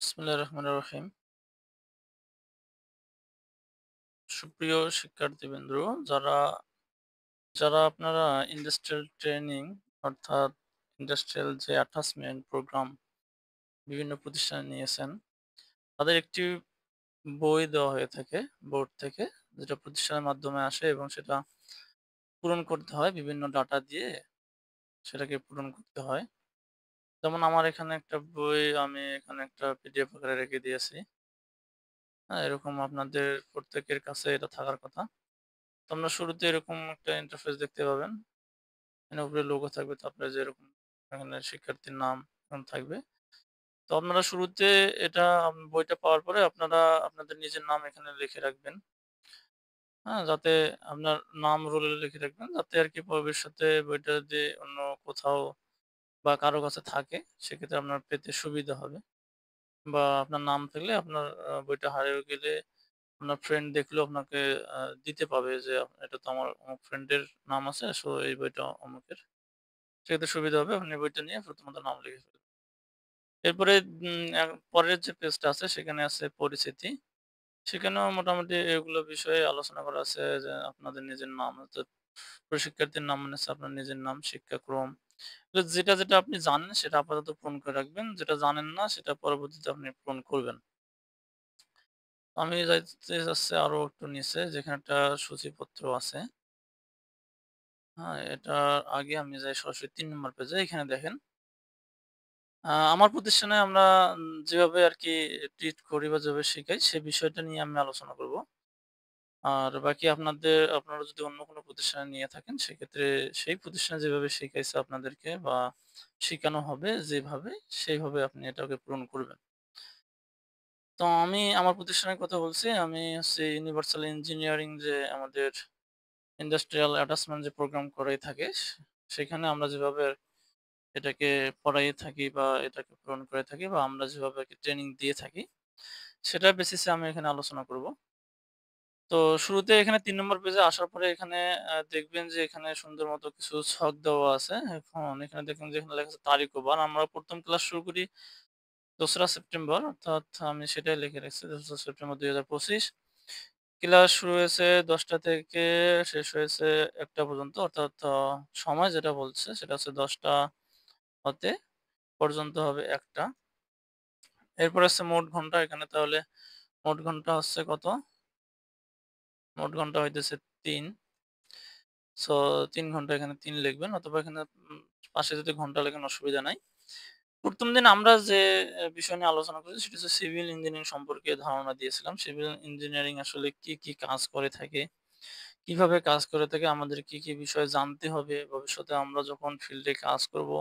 বিসমিল্লাহির রহমানির রহিম। সুপ্রিয় শিক্ষার্থীবৃন্দ, যারা যারা আপনারা ইন্ডাস্ট্রিয়াল ট্রেনিং অর্থাৎ ইন্ডাস্ট্রিয়াল যে অ্যাটাচমেন্ট প্রোগ্রাম বিভিন্ন প্রতিষ্ঠানে নিয়েছেন, তাদের একটি বই দেওয়া হয়ে থাকে বোর্ড থেকে, যেটা প্রতিষ্ঠানের মাধ্যমে আসে এবং সেটা পূরণ করতে হয় বিভিন্ন ডাটা দিয়ে সেটাকে পূরণ করতে হয়। যেমন আমার এখানে একটা বই আমি এখানে একটা পিডিএফ আকারে রেখে দিয়েছি। হ্যাঁ, এরকম আপনাদের প্রত্যেকের কাছে এটা থাকার কথা। তো আমরা শুরুতে এরকম একটা ইন্টারফেস দেখতে পাবেন। এখানে উপরে লোগো থাকবে, তারপরে যেরকম এখানে শিক্ষার্থীর নাম এরকম থাকবে। তো আপনারা শুরুতে এটা বইটা পাওয়ার পরে আপনারা আপনাদের নিজের নাম এখানে লিখে রাখবেন। হ্যাঁ? যাতে আপনার নাম রোলে লিখে রাখবেন, যাতে আরকি ভবিষ্যতে বইটা যদি অন্য কোথাও বা কারো কাছে থাকে, সেক্ষেত্রে আপনার পেতে সুবিধা হবে। বা আপনার নাম থাকলে আপনার বইটা হারিয়ে গেলে আপনার ফ্রেন্ড দেখলেও আপনাকে দিতে পাবে যে, "এটা তো আমার অমুক ফ্রেন্ডের নাম আছে। সো এই বইটা অমুকের।" সেক্ষেত্রে সুবিধা হবে। আপনি বইটা নিয়ে প্রথমত নাম লিখে ফেলবেন। এরপরে পরের যে পেজটা আছে সেখানে আছে পরিচিতি। সেখানেও মোটামুটি এগুলো বিষয়ে আলোচনা করা আছে যে আপনাদের নিজের নাম অর্থাৎ শিক্ষার্থীর নাম মানে হচ্ছে আপনার নিজের নাম, শিক্ষাক্রম। তো যেটা আপনি জানেন সেটা আপাতত পূরণ করে রাখবেন। যেটা জানেন না সেটা পরবর্তীতে আপনি পূরণ করবেন। আমি যাইতে চাচ্ছি আরো একটু নিচে, যেখানে একটা সূচিপত্র আছে। হ্যাঁ? এটার আগে আমি যাই সরাসরি ৩ নম্বর পেজে। এখানে দেখেন আমার প্রতিষ্ঠানে আমরা যেভাবে আরকি ট্রিট করি বা যেভাবে শিখাই সে বিষয়টা নিয়ে আমি আলোচনা করব। আর বাকি আপনারা যদি অন্য কোনো প্রতিষ্ঠানে নিয়ে থাকেন সেক্ষেত্রে সেই প্রতিষ্ঠানে যেভাবে শিখাইছে আপনাদেরকে বা শিখানো হবে যেভাবে, সেইভাবে আপনি এটাকে পূরণ করবেন। তো আমি আমার প্রতিষ্ঠানের কথা বলছি। আমি হচ্ছে ইউনিভার্সাল ইঞ্জিনিয়ারিং যে আমাদের ইন্ডাস্ট্রিয়াল অ্যাটাচমেন্ট যে প্রোগ্রাম করাই থাকে, সেখানে আমরা যেভাবে এটাকে পড়াইয়ে থাকি বা এটাকে পূরণ করে থাকি বা আমরা যেভাবে আরকি ট্রেনিং দিয়ে থাকি, সেটার বেসিসে আমি এখানে আলোচনা করব। তো শুরুতে এখানে ৩ নম্বর পেজে আসার পরে এখানে দেখবেন যে এখানে সুন্দর মতো কিছু ছক দেওয়া আছে। এখন এখানে দেখুন যে এখানে লেখা আছে তারিখ ও বার। আমরা ১ম ক্লাস শুরু করি ২রা সেপ্টেম্বর, অর্থাৎ আমি সেটাই লিখে রাখছি ২রা সেপ্টেম্বর ২০২৫। ক্লাস শুরু হয়েছে ১০টা থেকে শেষ হয়েছে ১টা পর্যন্ত, অর্থাৎ সময় যেটা বলছে সেটা হচ্ছে ১০টা হতে পর্যন্ত হবে ১টা। এরপর আছে মোট ঘন্টা। এখানে তাহলে মোট ঘন্টা হচ্ছে কত? মোট ঘন্টা হইতেছে ৩। সো ৩ ঘন্টা, এখানে ৩ লিখবেন, অথবা এখানে উম পাশে যদি ঘন্টা লেখেন অসুবিধা নাই। ১ম দিন আমরা যে বিষয় নিয়ে আলোচনা করেছি সেটা হচ্ছে সিভিল ইঞ্জিনিয়ারিং সম্পর্কে ধারণা দিয়েছিলাম। সিভিল ইঞ্জিনিয়ারিং আসলে কি, কি কাজ করে থাকে, কিভাবে কাজ করে থাকে, আমাদের কি, কি বিষয় জানতে হবে, ভবিষ্যতে আমরা যখন ফিল্ডে কাজ করব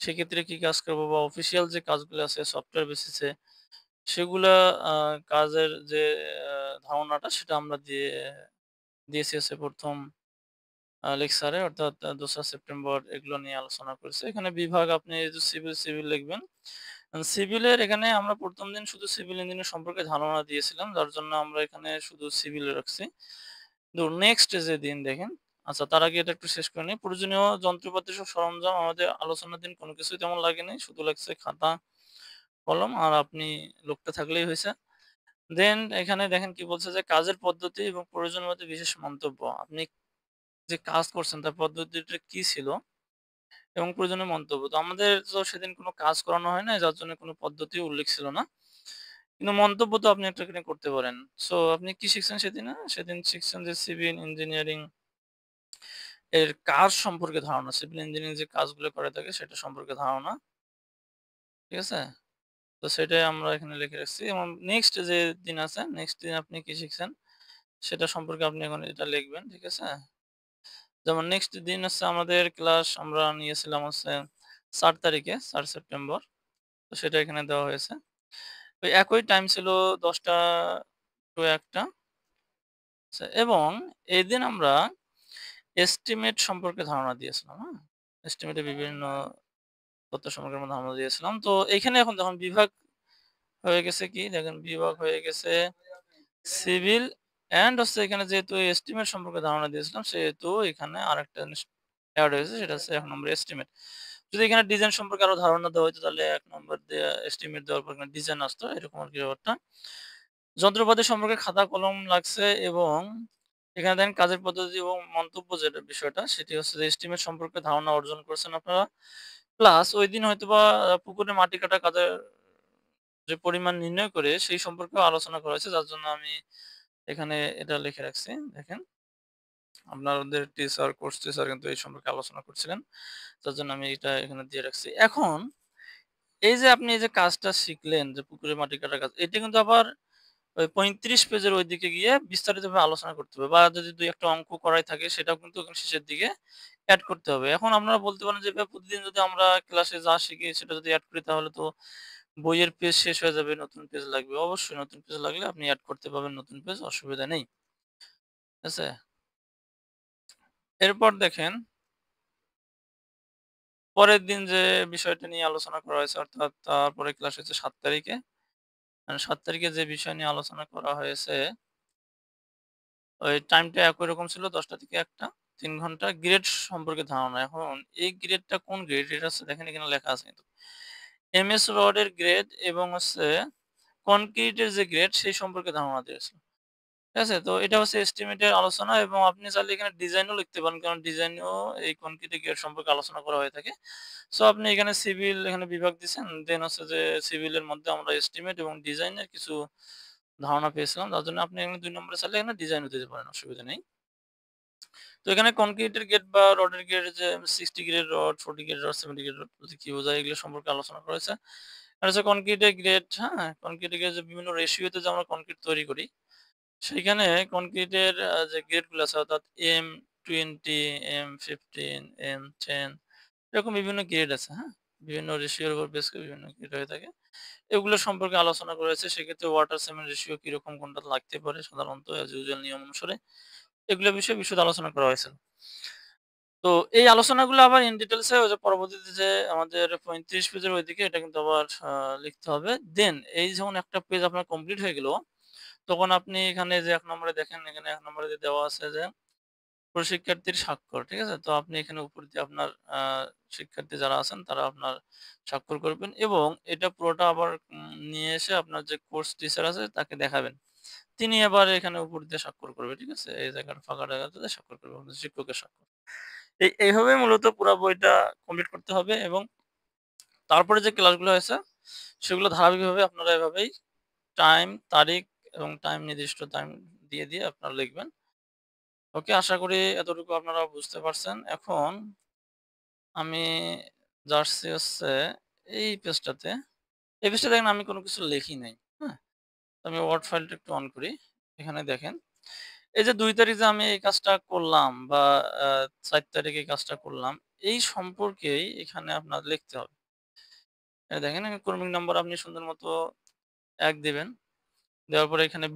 সেক্ষেত্রে কি কাজ করব বা অফিসিয়াল যে কাজগুলো আছে সফটওয়্যার বেসিসে সেগুলা আ কাজের যে আ ধারণাটা সেটা আমরা দিয়েছি হচ্ছে ১ম লেকচারে, অর্থাৎ ২রা সেপ্টেম্বর এগুলো নিয়ে আলোচনা করেছি। এখানে বিভাগ আপনি এই যে সিভিল লিখবেন। সিভিলের এখানে আমরা ১ম দিন শুধু সিভিল ইঞ্জিনিয়ারিং সম্পর্কে ধারণা দিয়েছিলাম। যার জন্য আমরা এখানে শুধু সিভিল রাখছি। কিন্তু নেক্সট যে দিন দেখেন, আচ্ছা তার আগে এটা একটু শেষ করে নিই। প্রয়োজনীয় যন্ত্রপাতি সব সরঞ্জাম আমাদের আলোচনার দিন কোনো কিছুই তেমন লাগেনি। শুধু লাগছে খাতা, কলম আর আপনি লোকটা থাকলেই হইছে। দেন এখানে দেখেন কি বলছে যে কাজের পদ্ধতি এবং প্রয়োজন মতে বিশেষ মন্তব্য। আপনি যে কাজ করছেন তার পদ্ধতিটা কি ছিল এবং প্রয়োজনীয় মন্তব্য। তো আমাদের তো সেদিন কোনো কাজ করানো হয় নাই, যার জন্য কোনো পদ্ধতির উল্লেখ ছিল না। কিন্তু মন্তব্য তো আপনি একটা এখানে করতে পারেন। সো আপনি কি শিখছেন সেদিনে? সেদিন শিখছেন যে সিভিল ইঞ্জিনিয়ারিং এর কাজ সম্পর্কে ধারণা। সিভিল ইঞ্জিনিয়ারিং যে কাজগুলো করে থাকে সেটা সম্পর্কে ধারণা। ঠিক আছে? তো সেটাই আমরা এখানে লিখে রাখছি এবং নেক্সট যে দিন আছে, নেক্সট দিন আপনি কি শিখছেন সেটা সম্পর্কে আপনি এখন এটা লিখবেন। ঠিক আছে? যেমন নেক্সট দিন হচ্ছে আমাদের ক্লাস আমরা নিয়েছিলাম হচ্ছে ৪ তারিখে, ৪ সেপ্টেম্বর। তো সেটা এখানে দেওয়া হয়েছে। ওই একই টাইম ছিল ১০টা টু ১টা। এবং এদিন আমরা এস্টিমেট সম্পর্কে ধারণা দিয়েছিলাম। হ্যাঁ? এস্টিমেটের বিভিন্ন তথ্য সম্পর্কে আমরা ধারণা দিয়েছিলাম। তো এইখানে এখন দেখুন বিভাগ হয়ে গেছে কি? দেখেন বিভাগ হয়ে গেছে সিভিল অ্যান্ড হচ্ছে এখানে যেহেতু এস্টিমেট সম্পর্কে ধারণা দিয়েছিলাম সেহেতু এখানে আরেকটা জিনিস এড হয়েছে, সেটা হচ্ছে এখন আমরা এস্টিমেট। যদি এখানে ডিজাইন সম্পর্কে আরো ধারণা দেওয়া হইতো তাহলে ১ নম্বর দিয়ে এস্টিমেট দেওয়ার পর এখানে ডিজাইন আসতো। এরকম আরকি ব্যাপারটা। যন্ত্রপাতি সম্পর্কে খাতা কলম লাগছে এবং এখানে দেখেন কাজের পদ্ধতি এবং মন্তব্য যেটা বিষয়টা সেটি হচ্ছে যে এস্টিমেট সম্পর্কে ধারণা অর্জন করছেন আপনারা। প্লাস ঐদিন হয়তোবা পুকুরে মাটি কাটা কাজের যে পরিমাণ নির্ণয় করে সেই সম্পর্কেও আলোচনা করা হয়েছে। যার জন্য আমি এখানে এটা লিখে রাখছি। দেখেন আপনাদের টিচার, কোর্স টিচার কিন্তু এই সম্পর্কে আলোচনা করছিলেন। যার জন্য আমি এটা এখানে দিয়ে রাখছি। এখন এই যে আপনি এই যে কাজটা শিখলেন যে পুকুরে মাটি কাটার কাজ, এটা কিন্তু আবার ওই ৩৫ পেজের ওইদিকে গিয়ে বিস্তারিতভাবে আলোচনা করতে হবে। বা যদি ২-১ টা অঙ্ক করাই থাকে সেটাও কিন্তু ওখানে শেষের দিকে এড করতে হবে। এখন আপনারা বলতে পারেন যে প্রতিদিন যদি আমরা ক্লাসে যা শিখি সেটা যদি এড করি তাহলে তো বইয়ের পেজ শেষ হয়ে যাবে, নতুন পেজ লাগবে। অবশ্যই নতুন পেজ লাগলে আপনি এড করতে পারবেন নতুন পেজ, অসুবিধা নেই। ঠিক আছে? এরপর দেখেন পরের দিন যে বিষয়টা নিয়ে আলোচনা করা হয়েছে অর্থাৎ তারপরে ক্লাস হচ্ছে ৭ তারিখে। ৭ তারিখে যে বিষয় নিয়ে আলোচনা করা হয়েছে, ওই টাইমটা একই রকম ছিল ১০টা থেকে ১টা ৩ ঘন্টা। গ্রেড সম্পর্কে ধারণা। এখন এই গ্রেডটা কোন গ্রেড? এটা হচ্ছে দেখেন এখানে লেখা আছে কিন্তু। এমএস ওয়ার্ড এর গ্রেড এবং হচ্ছে কনক্রিটের যে গ্রেড সেই সম্পর্কে ধারণা দিয়েছিল। ঠিক আছে? তো এটা হচ্ছে এস্টিমেটের আলোচনা এবং আপনি চাইলে এখানে ডিজাইনও লিখতে পারেন। কারণ ডিজাইনেও এই কনক্রিটের গ্রেড সম্পর্কে আলোচনা করা হয়ে থাকে। সো আপনি এখানে সিভিল এখানে বিভাগ দিছেন। দেন হচ্ছে যে সিভিলের মধ্যে আমরা এস্টিমেট এবং ডিজাইনের কিছু ধারণা পেয়েছিলাম। যার জন্য আপনি এখানে ২ নম্বরে চাইলে এখানে ডিজাইনও দিতে পারেন, অসুবিধা নেই। তো এখানে কনক্রিটের গেট বা রডের গেট যে 60 grade rod, 40 grade rod, 70 grade rod বলতে কি বোঝায় এগুলো সম্পর্কে আলোচনা করা হয়েছে। আর হচ্ছে কনক্রিটের গ্রেড, হ্যাঁ? কনক্রিটের গ্রেড যে বিভিন্ন রেশিওতে যে আমরা কনক্রিট তৈরি করি, সেইখানে কনক্রিটের যে গ্রেড গুলো আছে অর্থাৎ M20, M15, M10 এরকম বিভিন্ন গ্রেড আছে, হ্যাঁ? বিভিন্ন রেশিওর উপর বেস করে বিভিন্ন গ্রেড হয়ে থাকে। এগুলো সম্পর্কে আলোচনা করা হয়েছে। সেক্ষেত্রে ওয়াটার সিমেন্ট রেশিও কিরকম কোনটা লাগতে পারে সাধারণত অ্যাজ ইউজুয়াল নিয়ম অনুসারে। এগুলো বিষয়ে বিশদ আলোচনা করা হয়েছিল। তো এই আলোচনাগুলো আবার ইন ডিটেইলস এ ওই যে পরবর্তীতে যে আমাদের ৩৫ পেজের ওইদিকে এটা কিন্তু আবার লিখতে হবে। দেন এই যখন একটা পেজ আপনার কমপ্লিট হয়ে গেল, তখন আপনি এখানে যে ১ নম্বরে দেখেন এখানে ১ নম্বরে যে দেওয়া আছে যে প্রশিক্ষার্থীর স্বাক্ষর। ঠিক আছে? তো আপনি এখানে উপর দিয়ে আপনার আ শিক্ষার্থী যারা আছেন তারা আপনার স্বাক্ষর করবেন এবং এটা পুরোটা আবার নিয়ে এসে আপনার যে কোর্স টিচার আছে তাকে দেখাবেন। তিনি আবার এখানে উপর দিয়ে স্বাক্ষর করবে। ঠিক আছে? এই জায়গাটা ফাঁকা জায়গাটাতে স্বাক্ষর করবে আপনার শিক্ষকের স্বাক্ষর। এইভাবে মূলত পুরা বইটা কমপ্লিট করতে হবে এবং তারপরে যে ক্লাসগুলো হয়েছে সেগুলো ধারাবাহিকভাবে আপনারা এভাবেই টাইম, তারিখ এবং নির্দিষ্ট টাইম দিয়ে আপনারা লিখবেন। ওকে, আশা করি এতটুকু আপনারা বুঝতে পারছেন। এখন আমি যাচ্ছি হচ্ছে এই পেজটাতে। এই পেজটা দেখেন আমি কোনো কিছু লিখি নাই। হ্যাঁ? তো আমি ওয়ার্ড ফাইলটা একটু অন করি। এখানে দেখেন। এই যে ২ তারিখ যে আমি এই কাজটা করলাম বা আ ৪ তারিখে এই কাজটা করলাম, এই সম্পর্কেই এখানে আপনার লিখতে হবে। দেখেন এখানে ক্রমিক নাম্বার আপনি সুন্দর মতো ১ দিবেন। দেওয়ার পরে এখানে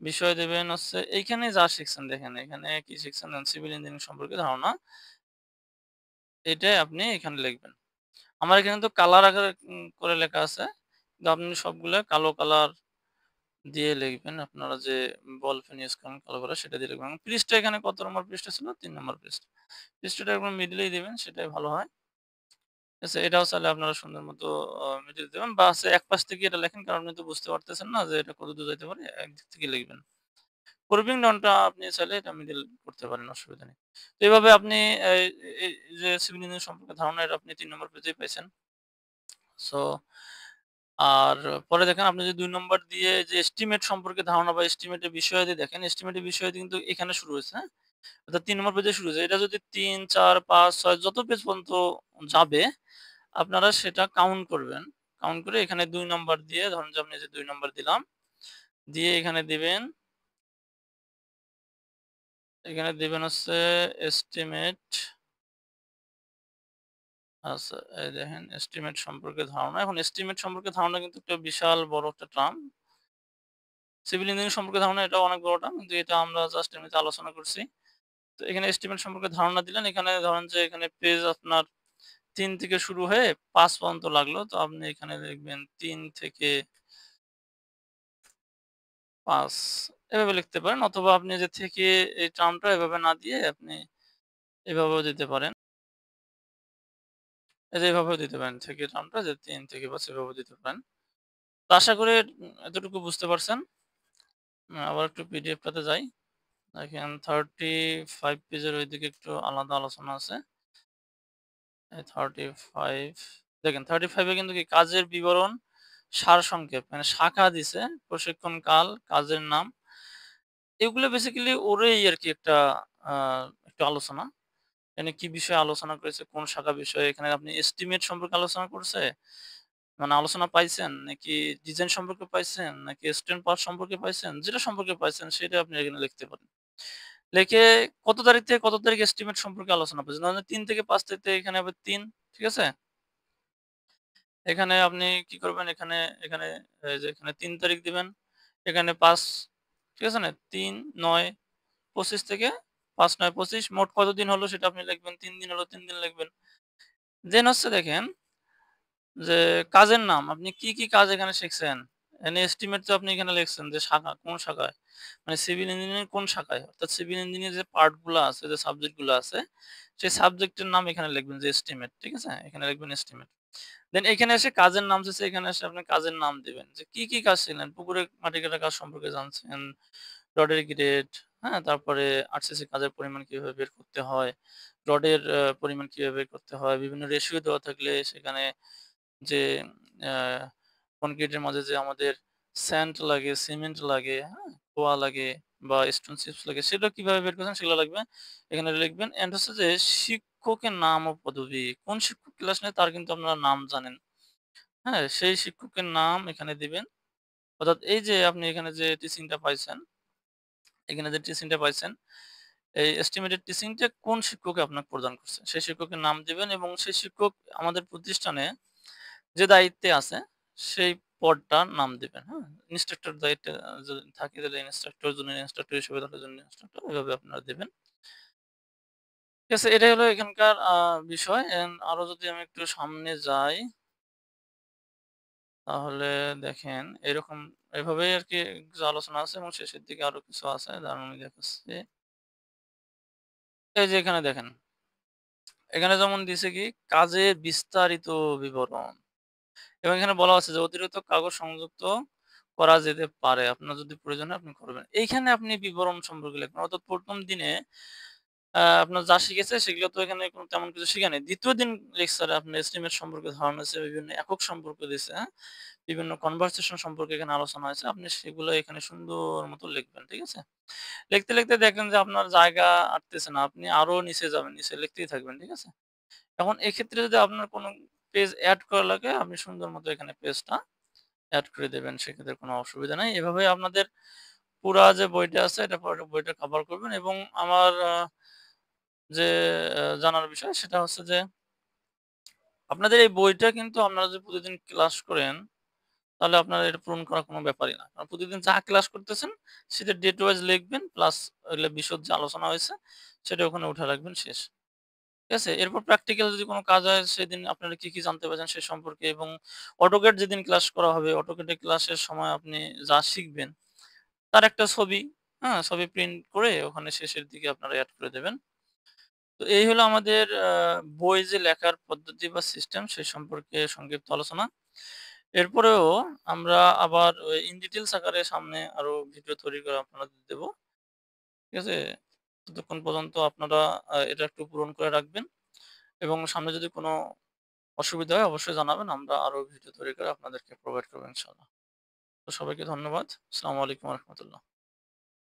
বিষয় দিবেন হচ্ছে এইখানে যা শিখছেন দেখেন এখানে কি শিখছেন সিভিল ইঞ্জিনিয়ারিং সম্পর্কে ধারণা, এটাই আপনি এখানে লিখবেন। আমার এখানে তো কালার আকারে করে লেখা আছে। কিন্তু আপনি সবগুলা কালো কালার দিয়ে লিখবেন। আপনারা যে বল পেন ইউজ করেন কালো কালার সেটা দিয়ে লিখবেন। পৃষ্ঠা এখানে কত নম্বর পৃষ্ঠা ছিল? ৩ নম্বর পৃষ্ঠা। পৃষ্ঠাটা একদম মিডলেই দিবেন সেটাই ভালো হয়। ঠিক আছে? এটাও চাইলে আপনারা সুন্দর মতো মিডিল দিবেন বা হচ্ছে এক পাশ থেকে এটা লেখেন কারণ আপনি তো বুঝতে পারতেছেন না যে এটা কতদূর যাইতে পারে। একদিক থেকে লিখবেন। পূর্বিং ডাউনটা আপনি চাইলে এটা মিডল করতে পারেন, অসুবিধা নেই। তো এভাবে আপনি এই এই যে সিভিল ইঞ্জিনিয়ারিং সম্পর্কে ধারণা এটা আপনি ৩ নম্বর পেজেই পাইছেন। সো আর পরে দেখেন আপনি যদি ২ নম্বর দিয়ে যে এস্টিমেট সম্পর্কে ধারণা বা এস্টিমেটের বিষয়াদি দেখেন, এস্টিমেটের বিষয়াদি কিন্তু এখানে শুরু হয়েছে, হ্যাঁ? অর্থাৎ ৩ নম্বর পেজে শুরু হয়েছে। এটা যদি ৩, ৪, ৫, ৬ যত পেজ পর্যন্ত যাবে, আপনারা সেটা কাউন্ট করবেন। কাউন্ট করে এখানে ২ নম্বর দিয়ে ধরেন যে আপনি যে ২ নম্বর দিলাম, দিয়ে এখানে দিবেন হচ্ছে এস্টিমেট। আচ্ছা, এই দেখেন এস্টিমেট সম্পর্কে ধারণা। এখন এস্টিমেট সম্পর্কে ধারণা কিন্তু একটা বিশাল বড় একটা টার্ম। সিভিল ইঞ্জিনিয়ারিং সম্পর্কে ধারণা এটাও অনেক বড় টার্ম। কিন্তু এটা আমরা জাস্ট এমনিতে আলোচনা করছি। তো এখানে এস্টিমেট সম্পর্কে ধারণা দিলেন। এখানে ধরেন যে এখানে পেজ আপনার ৩ থেকে শুরু হয়ে ৫ পর্যন্ত লাগলো। তো আপনি এখানে লিখবেন ৩ থেকে ৫ এভাবে লিখতে পারেন অথবা আপনি যে থেকে এই টার্মটা এভাবে না দিয়ে আপনি এভাবেও দিতে পারেন। এই যে এভাবেও দিতে পারেন থেকে টার্মটা যে ৩ থেকে ৫ এভাবেও দিতে পারেন। তো আশা করি এতটুকু বুঝতে পারছেন। আবার একটু পিডিএফটাতে যাই। দেখেন 35 পেজের ওইদিকে একটু আলাদা আলোচনা আছে। এই 35 দেখেন 35 এ কিন্তু কি কাজের বিবরণ, সারসংক্ষেপ মানে শাখা দিছে, প্রশিক্ষণ কাল, কাজের নাম। এগুলো বেসিক্যালি ওরই আরকি একটা আ একটু আলোচনা। এখানে কি বিষয়ে আলোচনা করেছে, কোন শাখা বিষয়ে, এখানে আপনি এস্টিমেট সম্পর্কে আলোচনা করছে? মানে আলোচনা পাইছেন? নাকি ডিজাইন সম্পর্কে পাইছেন? নাকি স্টুডেন্ট পাস সম্পর্কে পাইছেন? যেটা সম্পর্কে পাইছেন সেটা আপনি এখানে লিখতে পারেন। লিখে কত তারিখ থেকে কত তারিখ এস্টিমেট সম্পর্কে আলোচনা পেয়েছেন? ধরেন ৩ থেকে ৫ তারিখ থেকে এখানে হবে ৩, ঠিক আছে? এখানে আপনি কি করবেন? এখানে এই যে এখানে ৩ তারিখ দিবেন। এখানে ৫, ঠিক আছে না? ৩, ৯, ২৫ থেকে ৫, ৯, ২৫ মোট কতদিন হলো সেটা আপনি লিখবেন। ৩ দিন হলো ৩ দিন লিখবেন। দেন হচ্ছে দেখেন যে কাজের নাম আপনি কি, কি কাজ এখানে শিখছেন? এখানে এস্টিমেট তো আপনি এখানে লিখছেন যে শাখা, কোন শাখায়? মানে সিভিল ইঞ্জিনিয়ারিং কোন শাখায়? অর্থাৎ সিভিল ইঞ্জিনিয়ারিং যে পার্ট গুলা আছে, যে সাবজেক্ট গুলা আছে, সেই সাবজেক্টের নাম এখানে লিখবেন যে এস্টিমেট, ঠিক আছে? এখানে লিখবেন এস্টিমেট। দেন এখানে এসে কাজের নাম চাইছে, এখানে এসে আপনি কাজের নাম দিবেন। যে কি, কি কাজ শিখলেন? পুকুরে মাটি কাটার কাজ সম্পর্কে জানছেন, রডের গ্রেড, হ্যাঁ? তারপরে আরসিসি কাজের পরিমাণ কিভাবে বের করতে হয়, রডের পরিমাণ কিভাবে বের করতে হয়, বিভিন্ন রেশিও দেওয়া থাকলে সেখানে যে আ কনক্রিটের মাঝে যে আমাদের স্যান্ড লাগে, সিমেন্ট লাগে, হ্যাঁ? কোয়া লাগে বা স্টোন চিপস লাগে সেগুলো কিভাবে বের করছেন সেগুলো লাগবে। এখানে লিখবেন। অ্যান্ড হচ্ছে যে শিক্ষকের নাম ও পদবি। কোন শিক্ষক ক্লাস নেয় তার কিন্তু আপনারা নাম জানেন। হ্যাঁ? সেই শিক্ষকের নাম এখানে দিবেন। অর্থাৎ এই যে আপনি এখানে যে টিচিংটা পাইছেন, এখানে যে টিচিংটা পাইছেন, এই এস্টিমেটেড টিচিংটা কোন শিক্ষকে আপনাকে প্রদান করছে? সেই শিক্ষকের নাম দিবেন এবং সেই শিক্ষক আমাদের প্রতিষ্ঠানে যে দায়িত্বে আছে সেই পদটার নাম দিবেন। হ্যাঁ? ইন্সট্রাক্টর দায়িত্বে যদি থাকে তাহলে ইন্সট্রাক্টর, জুনিয়র ইন্সট্রাক্টর হিসেবে থাকলে জুনিয়র ইন্সট্রাক্টর এভাবে আপনারা দিবেন। ঠিক আছে? এটাই হলো এখানকার বিষয়। আরো যদি আমি একটু সামনে যাই তাহলে দেখেন এরকম এভাবেই আরকি কিছু আলোচনা আছে এবং শেষের দিকে আরো কিছু আছে দাঁড়ান আমি দেখাচ্ছি। এই যে এখানে দেখেন, এখানে যেমন দিছে কি কাজের বিস্তারিত বিবরণ এবং এখানে বলা আছে যে অতিরিক্ত কাগজ সংযুক্ত করা যেতে পারে। আপনার যদি প্রয়োজন হয় আপনি করবেন। এইখানে আপনি বিবরণ সম্পর্কে লিখবেন। অর্থাৎ ১ম দিনে আপনার যা শিখেছে সেগুলো তো এখানে কোন তেমন কিছু শিখা নাই। ২য় দিন লেকচারে আপনার এস্টিমেট সম্পর্কে ধারণা দিছে, বিভিন্ন একক সম্পর্কে দিছে, হ্যাঁ? বিভিন্ন কনভারসেশন সম্পর্কে এখানে আলোচনা হয়েছে। আপনি সেগুলো এখানে সুন্দর মতো লিখবেন। ঠিক আছে? লিখতে, লিখতে দেখলেন যে আপনার জায়গা আটতেছে না। আপনি আরো নিচে যাবেন। নিচে লিখতেই থাকবেন। ঠিক আছে? এখন এক্ষেত্রে যদি আপনার কোনো পেজ এড করা লাগে আপনি সুন্দর মতো এখানে পেজটা এড করে দেবেন। সেক্ষেত্রে কোনো অসুবিধা নাই। এভাবেই আপনাদের পুরা যে বইটা আছে এটা পুরোটা বইটা কভার করবেন এবং আমার যে জানার বিষয় সেটা হচ্ছে যে আপনাদের এই বইটা কিন্তু আপনারা যদি প্রতিদিন ক্লাস করেন তাহলে আপনার এটা পূরণ করা কোনো ব্যাপারই না। কারণ প্রতিদিন যা ক্লাস করতেছেন সেটা ডেট ওয়াইজ লিখবেন প্লাস ওইগুলা বিশদ যে আলোচনা হয়েছে সেটা ওখানে উঠে রাখবেন শেষ। ঠিক আছে? এরপর প্র্যাকটিক্যাল যদি কোনো কাজ হয় সেদিন আপনারা কি, কি জানতে পারছেন সে সম্পর্কে এবং AutoCAD যেদিন ক্লাস করা হবে AutoCAD এর ক্লাসের সময় আপনি যা শিখবেন তার একটা ছবি, হ্যাঁ? ছবি প্রিন্ট করে ওখানে শেষের দিকে আপনারা এড করে দেবেন। তো এই হলো আমাদের বই যে লেখার পদ্ধতি বা সিস্টেম সে সম্পর্কে সংক্ষিপ্ত আলোচনা। এরপরেও আমরা আবার ওই ইন ডিটেইলস আকারে সামনে আরো ভিডিও তৈরি করে আপনাদের দেব। ঠিক আছে? ততক্ষণ পর্যন্ত আপনারা এটা একটু পূরণ করে রাখবেন এবং সামনে যদি কোনো অসুবিধা হয় অবশ্যই জানাবেন। আমরা আরো ভিডিও তৈরি করে আপনাদেরকে প্রোভাইড করব ইনশাআল্লাহ। তো সবাইকে ধন্যবাদ। আসসালামু আলাইকুম ওয়া রাহমাতুল্লাহ।